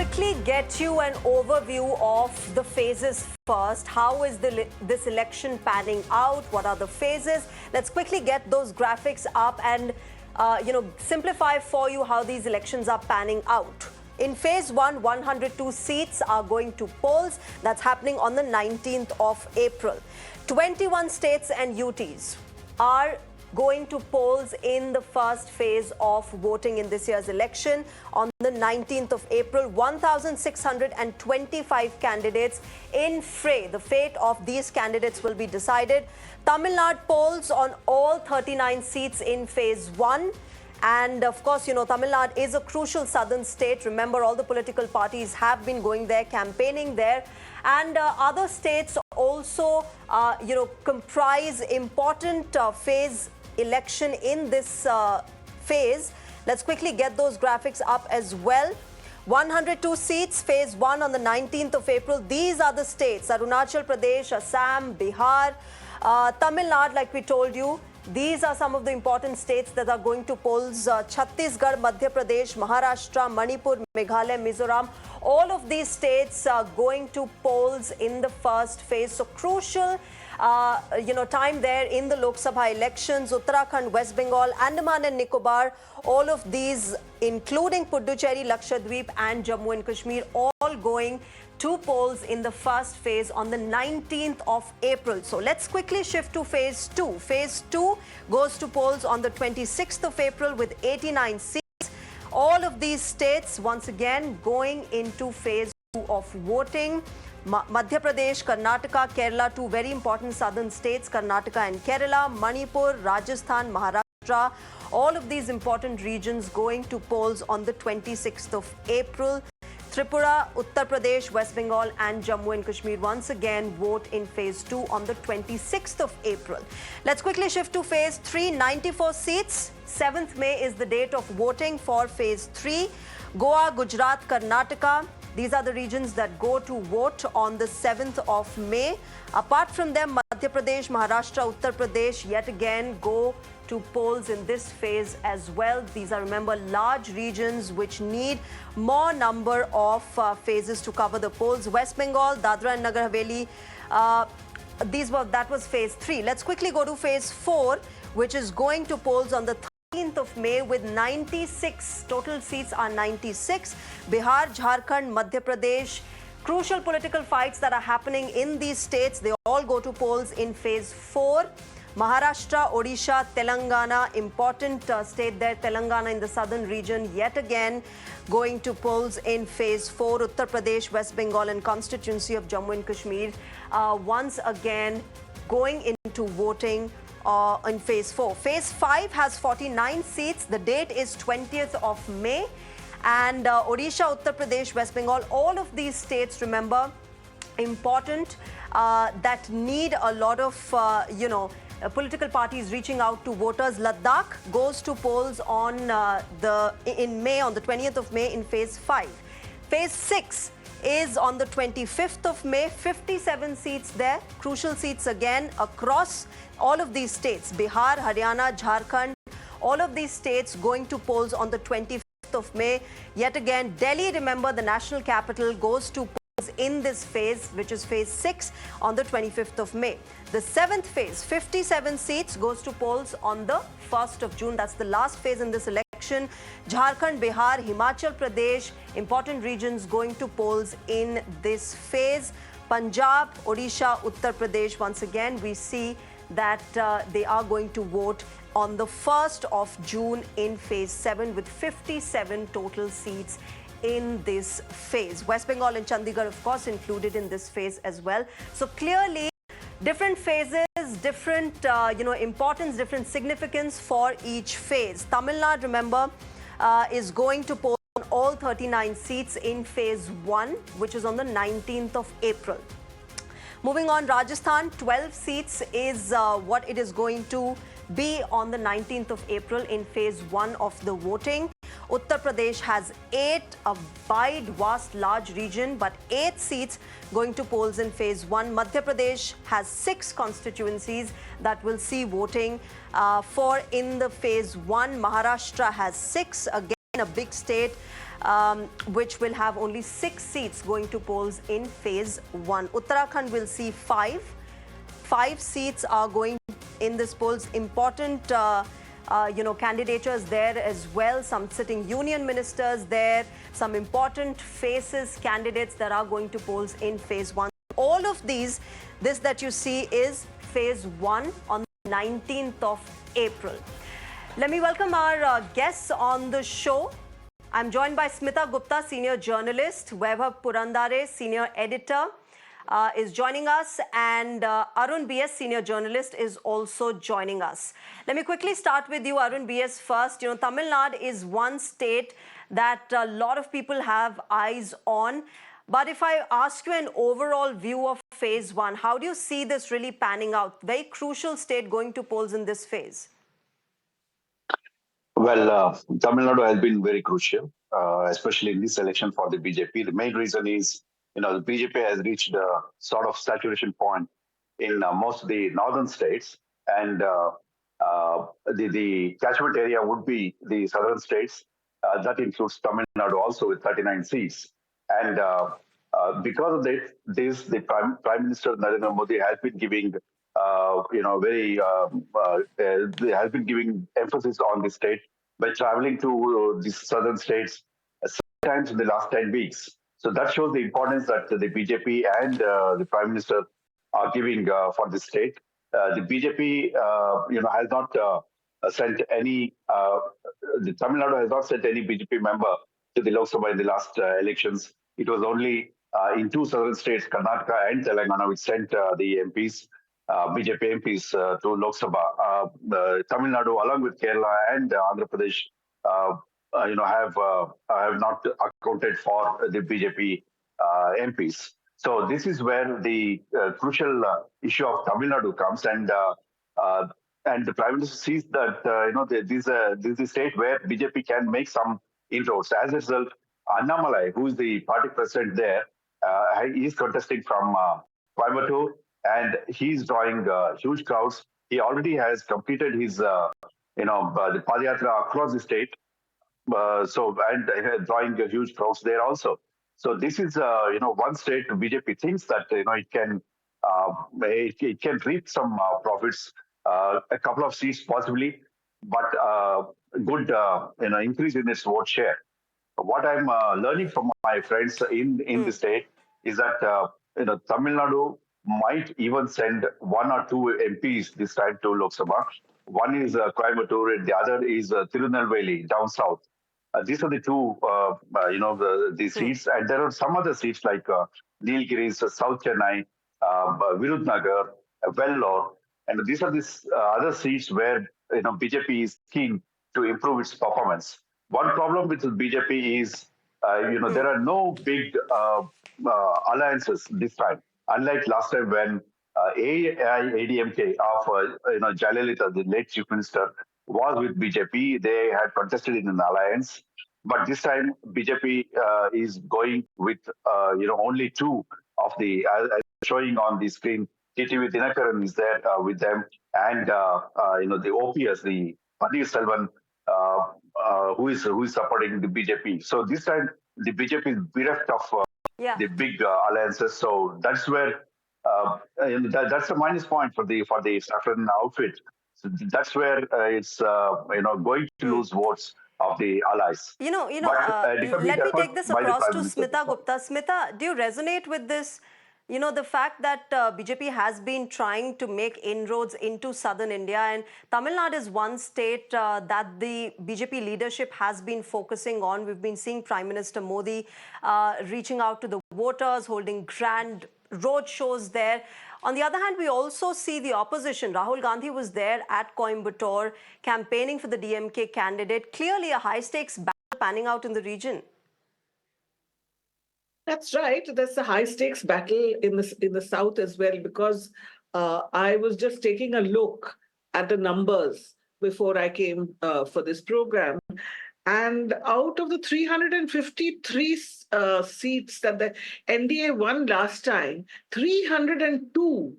quickly get you an overview of the phases first. How is this election panning out? What are the phases? Let's quickly get those graphics up and simplify for you how these elections are panning out. In phase 1, 102 seats are going to polls. That's happening on the 19th of April. 21 states and UTs are going to polls in the first phase of voting in this year's election on the 19th of April. 1,625 candidates in fray. The fate of these candidates will be decided. Tamil Nadu polls on all 39 seats in phase 1. And of course, Tamil Nadu is a crucial southern state. Remember, all the political parties have been going there, campaigning there. And other states also, comprise important phase election in this phase. Let's quickly get those graphics up as well. 102 seats, phase 1 on the 19th of April. These are the states: Arunachal Pradesh, Assam, Bihar, Tamil Nadu, like we told you. These are some of the important states that are going to polls. Chhattisgarh, Madhya Pradesh, Maharashtra, Manipur, Meghalaya, Mizoram. All of these states are going to polls in the first phase. So crucial, time there in the Lok Sabha elections. Uttarakhand, West Bengal, Andaman and Nicobar. All of these, including Puducherry, Lakshadweep and Jammu and Kashmir, all going to polls in the first phase on the 19th of April. So let's quickly shift to phase 2. Phase 2 goes to polls on the 26th of April with 89 seats. All of these states once again going into phase 2 of voting. Madhya Pradesh, Karnataka, Kerala, two very important southern states, Karnataka and Kerala, Manipur, Rajasthan, Maharashtra. All of these important regions going to polls on the 26th of April. Tripura, Uttar Pradesh, West Bengal and Jammu and Kashmir once again vote in phase 2 on the 26th of April. Let's quickly shift to phase 3, 94 seats. 7th May is the date of voting for phase 3. Goa, Gujarat, Karnataka. These are the regions that go to vote on the 7th of May. Apart from them, Madhya Pradesh, Maharashtra, Uttar Pradesh yet again go to polls in this phase as well. These are, remember, large regions which need more number of phases to cover the polls. West Bengal, Dadra and Nagar Haveli, that was phase 3. Let's quickly go to phase 4, which is going to polls on the 13th of May with 96. Total seats are 96. Bihar, Jharkhand, Madhya Pradesh. Crucial political fights that are happening in these states. They all go to polls in phase 4. Maharashtra, Odisha, Telangana, important state there, Telangana in the southern region, yet again going to polls in phase 4. Uttar Pradesh, West Bengal and constituency of Jammu and Kashmir once again going into voting in phase 4. Phase 5 has 49 seats. The date is 20th of May. And Odisha, Uttar Pradesh, West Bengal, all of these states, remember, important that need a lot of, political parties reaching out to voters. Ladakh goes to polls on in May, on the 20th of May in phase 5. Phase 6 is on the 25th of May. 57 seats there. Crucial seats again across all of these states. Bihar, Haryana, Jharkhand, all of these states going to polls on the 25th of May. Yet again, Delhi, remember, the national capital, goes to polls in this phase, which is phase 6 on the 25th of May. The 7th phase, 57 seats, goes to polls on the 1st of June. That's the last phase in this election. Jharkhand, Bihar, Himachal Pradesh, important regions going to polls in this phase. Punjab, Odisha, Uttar Pradesh, once again, we see that they are going to vote on the 1st of June in phase 7 with 57 total seats in this phase. West Bengal and Chandigarh, of course, included in this phase as well. So clearly, different phases, different importance, different significance for each phase. Tamil Nadu, remember, is going to poll on all 39 seats in phase 1, which is on the 19th of April. Moving on, Rajasthan, 12 seats is what it is going to be on the 19th of April in phase 1 of the voting. Uttar Pradesh has 8, a wide, vast, large region, but 8 seats going to polls in phase 1. Madhya Pradesh has 6 constituencies that will see voting for in the phase 1. Maharashtra has 6, again a big state which will have only 6 seats going to polls in phase 1. Uttarakhand will see 5. 5 seats are going in this polls. Important, candidatures there as well. Some sitting union ministers there. Some important faces, candidates that are going to polls in phase 1. All of this that you see is phase 1 on the 19th of April. Let me welcome our guests on the show. I'm joined by Smita Gupta, senior journalist. Vaibhav Purandare, senior editor, is joining us. And Arun BS, senior journalist, is also joining us. Let me quickly start with you, Arun BS, first. Tamil Nadu is one state that a lot of people have eyes on. But if I ask you an overall view of phase 1, how do you see this really panning out? Very crucial state going to polls in this phase. Well, Tamil Nadu has been very crucial, especially in this election for the BJP. The main reason is, the BJP has reached a sort of saturation point in most of the northern states, and the catchment area would be the southern states. That includes Tamil Nadu also with 39 seats. And because of this, the Prime Minister Narendra Modi has been giving has been giving emphasis on the state by traveling to the southern states times in the last 10 weeks. So that shows the importance that the BJP and the Prime Minister are giving for the state. The BJP, has not sent any. The Tamil Nadu has not sent any BJP member to the Lok Sabha in the last elections. It was only in 2 southern states, Karnataka and Telangana, which sent the MPs. BJP MPs to Lok Sabha. Tamil Nadu, along with Kerala and Andhra Pradesh, have not accounted for the BJP MPs. So this is where the crucial issue of Tamil Nadu comes, and the Prime Minister sees that this is a state where BJP can make some inroads. As a result, Annamalai, who is the party president there, he is contesting from Coimbatore, and he's drawing huge crowds. He already has completed his, the Padayatra across the state. Drawing huge crowds there also. So this is, one state BJP thinks that, it can reap some profits, a couple of seats possibly, but good, increase in its vote share. What I'm learning from my friends in the state is that, Tamil Nadu might even send 1 or 2 MPs this time to Lok Sabha. One is Coimbatore, and the other is Tirunelveli down south. These are the 2, the seats, and there are some other seats like Nilgiris, South Chennai, Virudnagar, Vellore, and these are the other seats where BJP is keen to improve its performance. One problem with the BJP is, there are no big alliances this time. Unlike last time when AIADMK of Jayalalitha, the late Chief Minister, was with BJP, they had contested in an alliance. But this time, BJP is going with only 2 of the showing on the screen. TTV Dinakaran is there with them, and the OPS, the Paneer Selvan, who is supporting the BJP. So this time, the BJP is bereft of the big alliances. So that's where that's a minus point for the Saffron outfit. So that's where it's going to lose votes of the allies. Let me take this across to Smita Gupta. Smita, do you resonate with this? The fact that BJP has been trying to make inroads into southern India, and Tamil Nadu is one state that the BJP leadership has been focusing on. We've been seeing Prime Minister Modi reaching out to the voters, holding grand road shows there. On the other hand, we also see the opposition. Rahul Gandhi was there at Coimbatore campaigning for the DMK candidate. Clearly a high-stakes battle panning out in the region. That's right. There's a high-stakes battle in the south as well, because I was just taking a look at the numbers before I came for this program. And out of the 353 seats that the NDA won last time, 302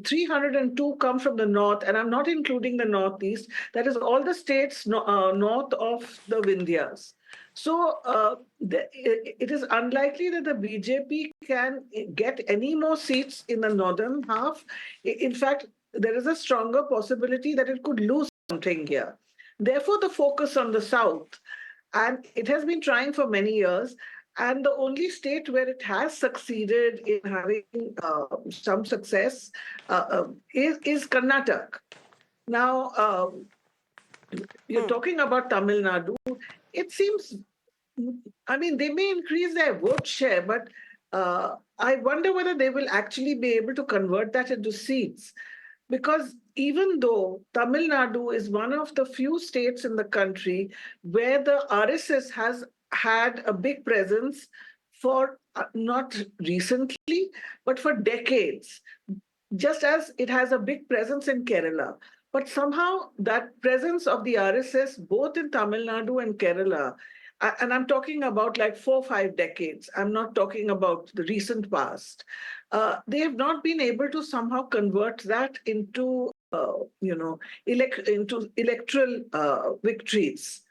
302 come from the north, and I'm not including the northeast. That is all the states north of the Vindhyas. So it is unlikely that the BJP can get any more seats in the northern half. In fact, there is a stronger possibility that it could lose something here. Therefore, the focus on the south, and it has been trying for many years. And the only state where it has succeeded in having some success is Karnataka. Now, you're talking about Tamil Nadu. It seems, I mean, they may increase their vote share, but I wonder whether they will actually be able to convert that into seats. Because even though Tamil Nadu is one of the few states in the country where the RSS has had a big presence for not recently, but for decades, just as it has a big presence in Kerala. But somehow that presence of the RSS, both in Tamil Nadu and Kerala, and I'm talking about like 4 or 5 decades, I'm not talking about the recent past, they have not been able to somehow convert that into, into electoral victories.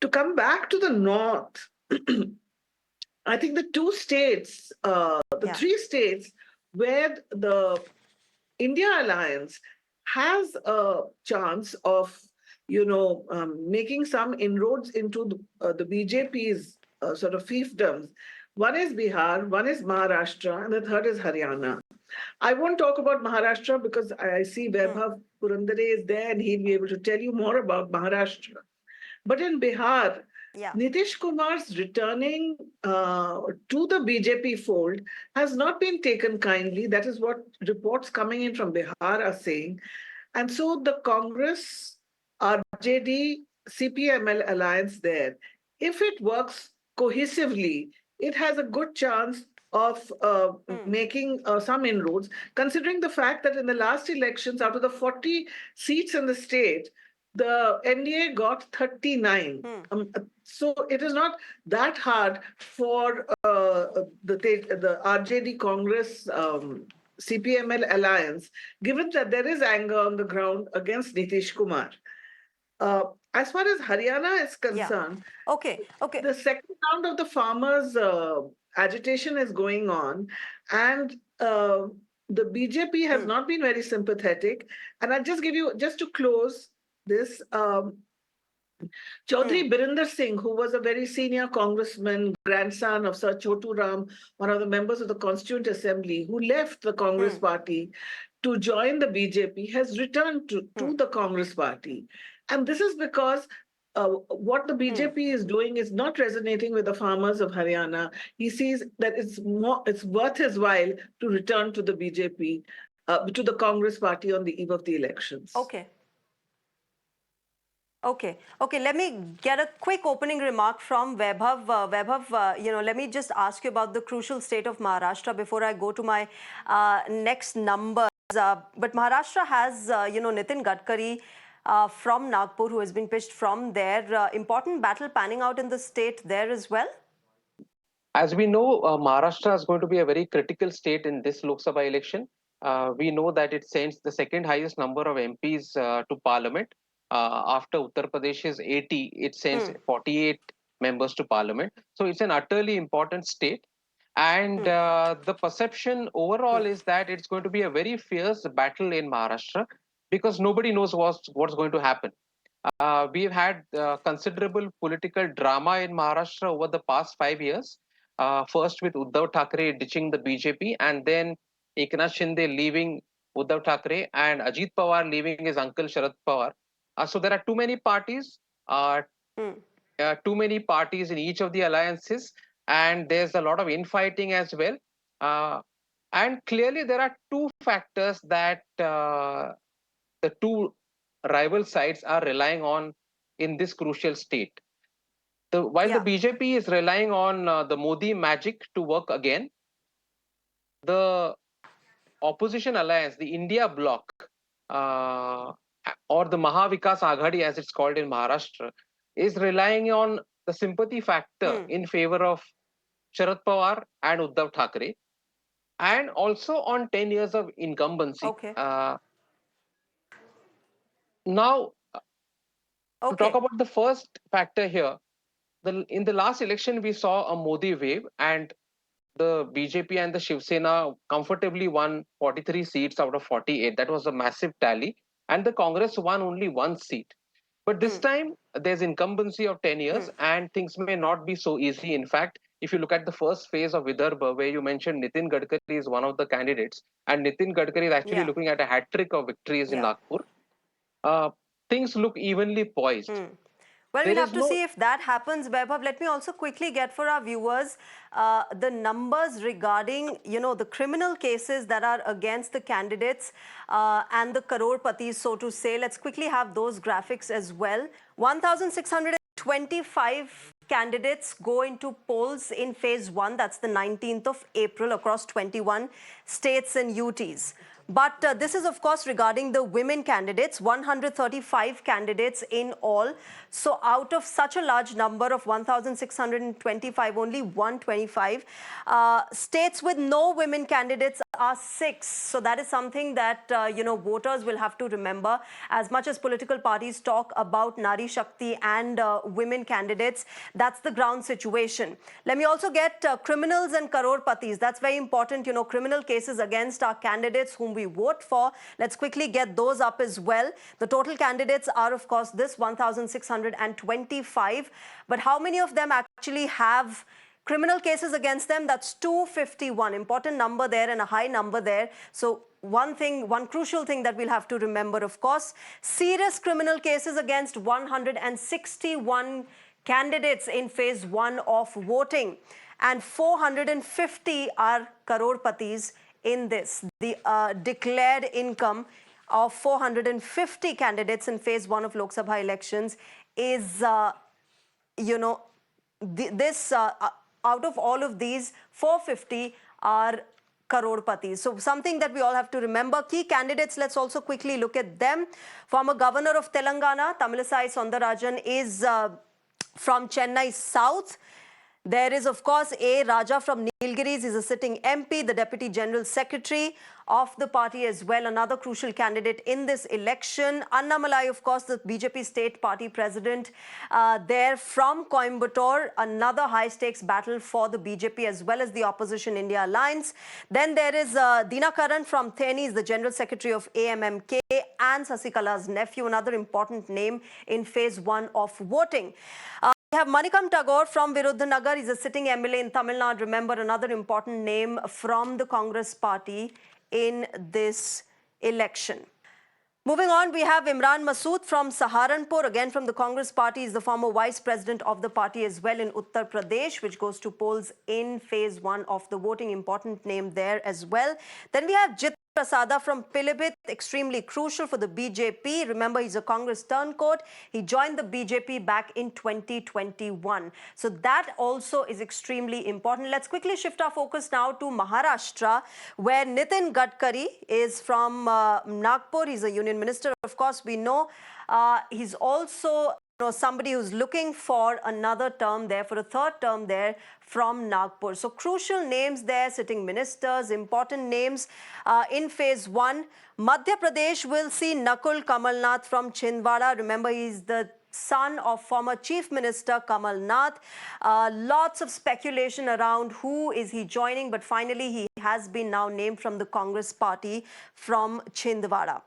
To come back to the north, I think the two states, the three states where the India alliance has a chance of, making some inroads into the BJP's sort of fiefdoms. One is Bihar, one is Maharashtra, and the third is Haryana. I won't talk about Maharashtra because I see Vaibhav Purandare is there and he'll be able to tell you more about Maharashtra. But in Bihar, Nitish Kumar's returning to the BJP fold has not been taken kindly. That is what reports coming in from Bihar are saying. And so the Congress, RJD, CPML alliance there, if it works cohesively, it has a good chance of making some inroads, considering the fact that in the last elections, out of the 40 seats in the state, the NDA got 39. So it is not that hard for the RJD Congress CPML alliance, given that there is anger on the ground against Nitish Kumar. As far as Haryana is concerned, the second round of the farmers' agitation is going on, and the BJP has not been very sympathetic. And I'll just give you, just to close this, Chaudhry Birinder Singh, who was a very senior congressman, grandson of Sir Chotu Ram, one of the members of the Constituent Assembly, who left the Congress party to join the BJP, has returned to the Congress party. And this is because what the BJP is doing is not resonating with the farmers of Haryana. He sees that it's worth his while to return to the BJP, to the Congress party on the eve of the elections. Okay, let me get a quick opening remark from Vaibhav. Vaibhav, let me just ask you about the crucial state of Maharashtra before I go to my next numbers. But Maharashtra has, Nitin Gadkari from Nagpur, who has been pitched from there. Important battle panning out in the state there as well? As we know, Maharashtra is going to be a very critical state in this Lok Sabha election. We know that it sends the second highest number of MPs to parliament. After Uttar Pradesh's 80, it sends 48 members to parliament. So it's an utterly important state. And the perception overall is that it's going to be a very fierce battle in Maharashtra because nobody knows what's going to happen. We've had considerable political drama in Maharashtra over the past 5 years. First with Uddhav Thackeray ditching the BJP, and then Eknath Shinde leaving Uddhav Thackeray and Ajit Pawar leaving his uncle Sharad Pawar. So there are too many parties, in each of the alliances, and there's a lot of infighting as well. And clearly there are two factors that the two rival sides are relying on in this crucial state. While the BJP is relying on the Modi magic to work again, the opposition alliance, the India bloc, or the Mahavikas Aghadi as it's called in Maharashtra, is relying on the sympathy factor in favor of Sharad Pawar and Uddhav Thackeray. and also on 10 years of incumbency. Okay. Now, to talk Okay. about the first factor here, in the last election, we saw a Modi wave, and the BJP and the Shiv Sena comfortably won 43 seats out of 48. That was a massive tally. And the Congress won only one seat. But this time, there's incumbency of 10 years, and things may not be so easy. In fact, if you look at the first phase of Vidarbha, where you mentioned Nitin Gadkari is one of the candidates, and Nitin Gadkari is actually Yeah. looking at a hat trick of victories in Yeah. Nagpur, uh, things look evenly poised. Well, There we'll have is to no see if that happens, Vaibhav. Let me also quickly get for our viewers the numbers regarding, the criminal cases that are against the candidates and the crore-patis, so to say. Let's quickly have those graphics as well. 1,625 candidates go into polls in phase 1. That's the 19th of April across 21 states and UTs. But this is, of course, regarding the women candidates, 135 candidates in all. So out of such a large number of 1,625, only 125. States with no women candidates are 6. So that is something that, voters will have to remember. As much as political parties talk about Nari Shakti and women candidates, that's the ground situation. Let me also get criminals and crore-patis. That's very important, criminal cases against our candidates whom we vote for. Let's quickly get those up as well. The total candidates are, of course, this 1,625. But how many of them actually have criminal cases against them? That's 251. Important number there and a high number there. So one crucial thing that we'll have to remember, of course, serious criminal cases against 161 candidates in phase 1 of voting, and 450 are crore-patis in this. The declared income of 450 candidates in phase 1 of Lok Sabha elections is, out of all of these, 450 are crore-patis. So something that we all have to remember. Key candidates, let's also quickly look at them. Former Governor of Telangana, Tamilisai Soundarajan, is from Chennai South. There is, of course, A. Raja from Nilgiris. He's a sitting MP, the Deputy General Secretary of the party as well, another crucial candidate in this election. Annamalai, of course, the BJP State Party President there from Coimbatore, another high-stakes battle for the BJP as well as the Opposition India Alliance. Then there is Dinakaran from Theni, the General Secretary of AMMK, and Sasikala's nephew, another important name in phase 1 of voting. We have Manikam Tagore from Viruddhanagar. He's a sitting MLA in Tamil Nadu. Remember, another important name from the Congress party in this election. Moving on, we have Imran Masood from Saharanpur, again from the Congress party. He's the former vice president of the party as well in Uttar Pradesh, which goes to polls in phase 1 of the voting. Important name there as well. Then we have Jit Prasada from Pilibhit, extremely crucial for the BJP. Remember, he's a Congress turncoat. He joined the BJP back in 2021. So that also is extremely important. Let's quickly shift our focus now to Maharashtra, where Nitin Gadkari is from Nagpur. He's a union minister. Of course, we know he's also somebody who's looking for another term there, for a third term there from Nagpur. So crucial names there, sitting ministers, important names in phase 1. Madhya Pradesh will see Nakul Kamalnath from Chhindwara. Remember, he's the son of former Chief Minister Kamal Nath. Lots of speculation around who is he joining, but finally he has been now named from the Congress party from Chhindwara.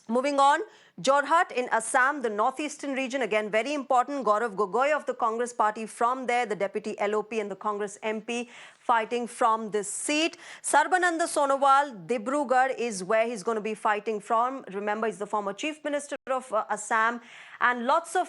Moving on, Jorhat in Assam, the northeastern region, again very important. Gaurav Gogoi of the Congress party from there, the deputy LOP and the Congress MP fighting from this seat. Sarbananda Sonowal, Dibrugarh is where he's going to be fighting from. Remember, he's the former chief minister of Assam. And lots of,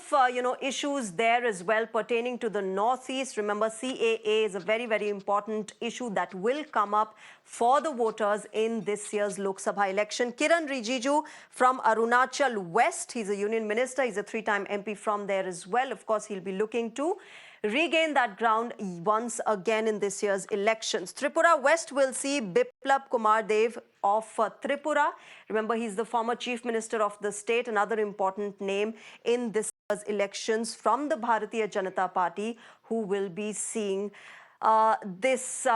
issues there as well pertaining to the Northeast. Remember, CAA is a very, very important issue that will come up for the voters in this year's Lok Sabha election. Kiran Rijiju from Arunachal West. He's a union minister. He's a 3-time MP from there as well. Of course, he'll be looking to regain that ground once again in this year's elections. Tripura West will see Biplab Kumar Dev of Tripura. Remember, he's the former chief minister of the state, another important name in this year's elections from the Bharatiya Janata Party, who will be seeing this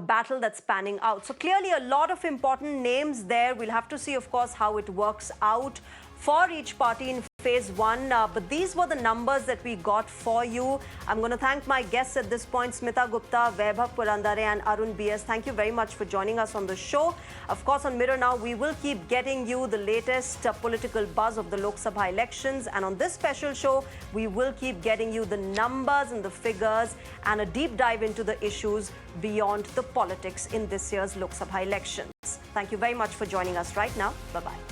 battle that's panning out. So clearly a lot of important names there. We'll have to see, of course, how it works out for each party in phase one. But these were the numbers that we got for you. I'm going to thank my guests at this point, Smita Gupta, Vaibhav Purandare and Arun BS. Thank you very much for joining us on the show. Of course, on Mirror Now, we will keep getting you the latest political buzz of the Lok Sabha elections. And on this special show, we will keep getting you the numbers and the figures and a deep dive into the issues beyond the politics in this year's Lok Sabha elections. Thank you very much for joining us right now. Bye-bye.